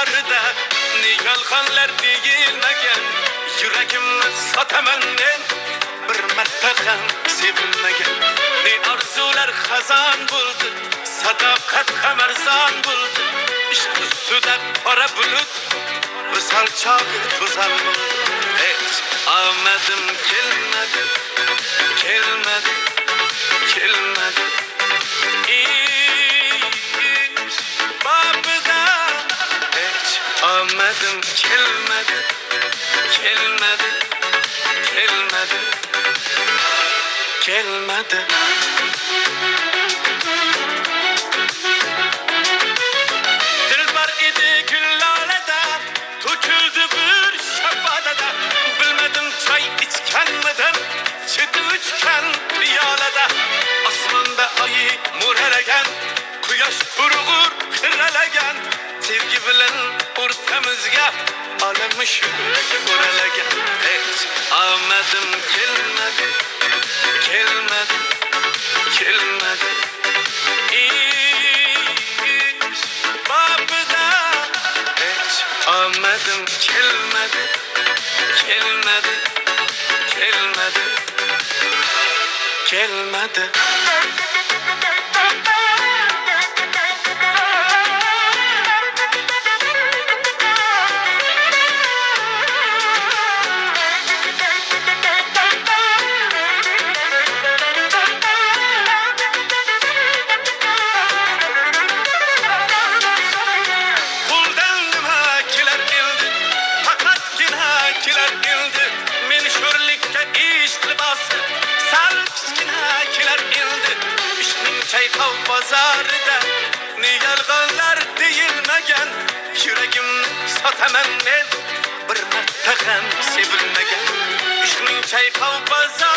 bozorida ne yolg'onlar deyilmagan yuragimni sotaman men bir marta ham sevilmagan ne orzular xazon bo'ldi sadoqat ham arzon bo'ldi ishq ustida qora bulut visol chog'i to'zon bo'ldi hech omadim kelmadi kelmadi kelmadi ish babida hech omadim kelmadi kelmadi kelmadi kelmadi dilbar edi gullalada to'kildi bir shabadada bilmadim choy ichganmidim cheti uchgan piyolada osmonda oyi mo'ralagan quyosh qurg'ur qiralagan sevgi bilan o'rtamizga olamish o'ralagan hech omadim kelmadi kelmadi kelmadi ish babida hech omadim kelmadi kelmadi kelmadi kelmadi Çaykav bozorida ne yolg'onlar deyilmagan yuragimni sotaman men bir marta ham sevilmagan ishning chayqov bozor